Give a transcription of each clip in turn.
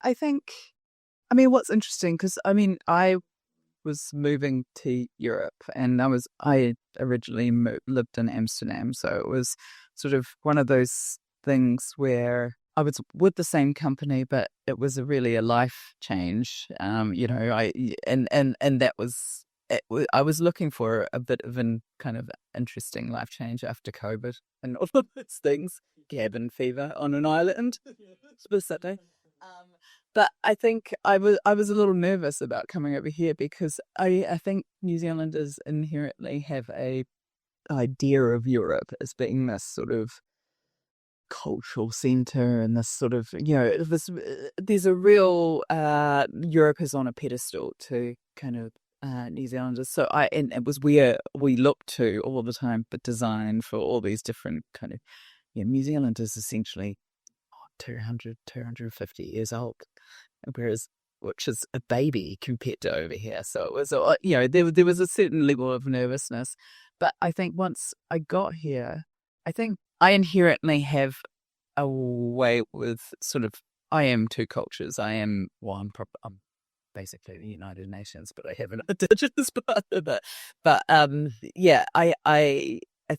I think, I mean, what's interesting, because I mean, I was moving to Europe, and I originally lived in Amsterdam, so it was sort of one of those things where I was with the same company, but it was really a life change. And that was I was looking for a bit of an kind of interesting life change after COVID and all of those things, cabin fever on an island, specifically. But I think I was a little nervous about coming over here because I think New Zealanders inherently have a idea of Europe as being this sort of cultural center and this sort of, this there's a real Europe is on a pedestal to kind of New Zealanders. And it was where we looked to all the time for design for all these different kind of, New Zealand is essentially 250 years old, whereas which is a baby compared to over here. So it was, there was a certain level of nervousness. But I think once I got here, I think I inherently have a way with sort of, I am two cultures. I'm basically the United Nations, but I have an indigenous part of it. But yeah, I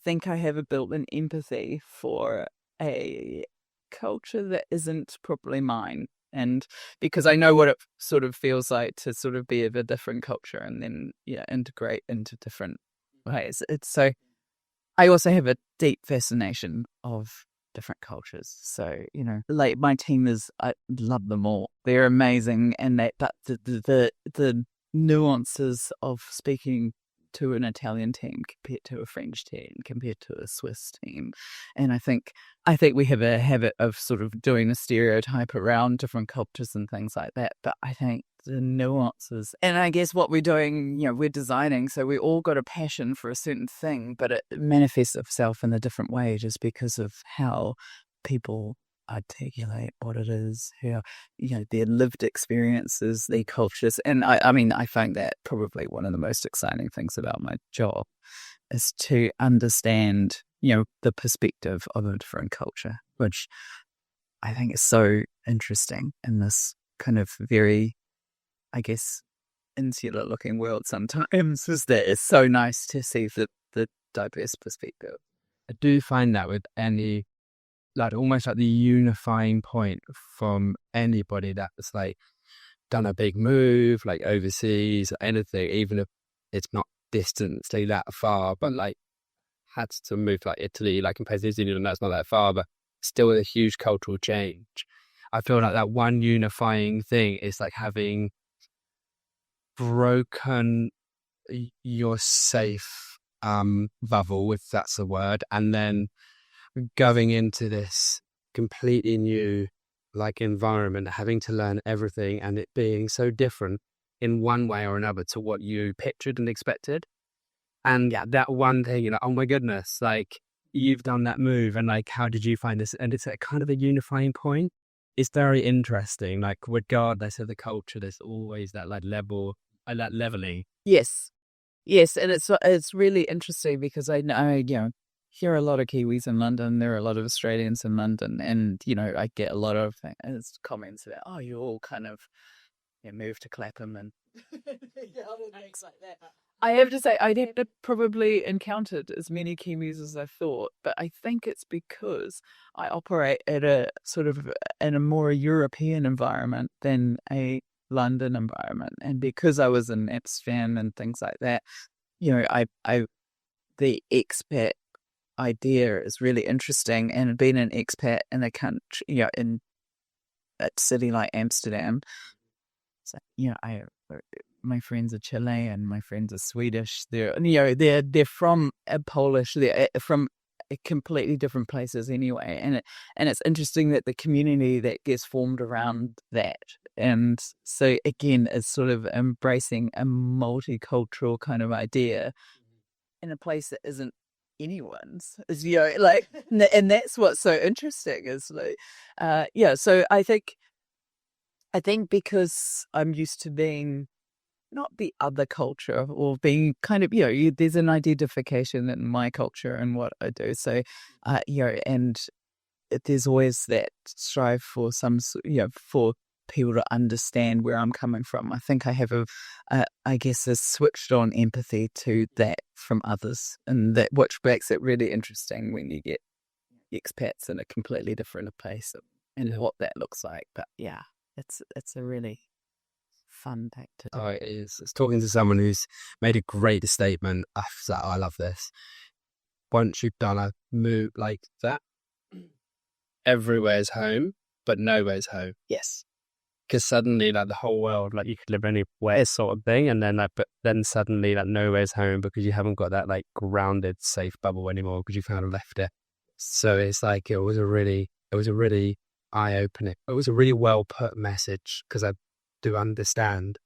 think I have a built-in empathy for a culture that isn't properly mine. And because I know what it sort of feels like to sort of be of a different culture and then integrate into different ways. It's so I also have a deep fascination of different cultures. So, like my team I love them all. They're amazing. But the nuances of speaking to an Italian team compared to a French team, compared to a Swiss team. And I think we have a habit of sort of doing a stereotype around different cultures and things like that. But I think the nuances, and I guess what we're doing, we're designing, so we all got a passion for a certain thing, but it manifests itself in a different way just because of how people articulate what it is, how their lived experiences, their cultures. And I mean, I find that probably one of the most exciting things about my job is to understand the perspective of a different culture, which I think is so interesting in this kind of very, I guess, insular looking world sometimes. Is that it's so nice to see the diverse perspective. I do find that with any, like, almost like the unifying point from anybody that's like done a big move, like overseas or anything, even if it's not distantly that far, but like had to move like Italy, like compared to New Zealand, that's not that far, but still a huge cultural change. I feel like that one unifying thing is like having broken your safe bubble, if that's the word, and then going into this completely new like environment, having to learn everything and it being so different in one way or another to what you pictured and expected. And yeah, that one thing, oh my goodness, like you've done that move and like, how did you find this? And it's a kind of a unifying point. It's very interesting. Like regardless of the culture, there's always that like that leveling. Yes, and it's really interesting because I know here are a lot of Kiwis in London. There are a lot of Australians in London, and I get a lot of comments about, oh, you all kind of moved to Clapham and things like that. I have to say, I haven't probably encountered as many Kiwis as I thought, but I think it's because I operate at a sort of in a more European environment than a London environment, and because I was an Amsterdam and things like that, I the expat idea is really interesting, and being an expat in a country, in a city like Amsterdam. So, my friends are Chilean, my friends are Swedish. They're from Polish. They're from completely different places anyway, and it's interesting that the community that gets formed around that, and so again, it's sort of embracing a multicultural kind of idea in a place that isn't anyone's, is like, and that's what's so interesting is like, So I think because I'm used to being not the other culture or being kind of, there's an identification in my culture and what I do. So, and there's always that strive for for people to understand where I'm coming from. I think I have I guess, a switched on empathy to that from others, and that which makes it really interesting when you get expats in a completely different place and what that looks like. But yeah, it's a really fun back to do. Oh, it is. It's talking to someone who's made a great statement. I love this. Once you've done a move like that, everywhere's home, but nowhere's home. Yes. Because suddenly, like, the whole world, like, you could live anywhere sort of thing, and then, like, but then suddenly, like, nowhere's home because you haven't got that, like, grounded, safe bubble anymore because you kind of left it. So it's like, it was a really eye-opening. It was a really well put message because I do understand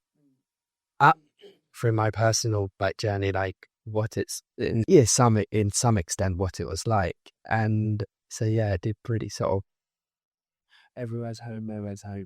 through my personal, like, journey, like, what it's in some extent what it was like. And so yeah, I did pretty sort of everywhere's home, nowhere's home.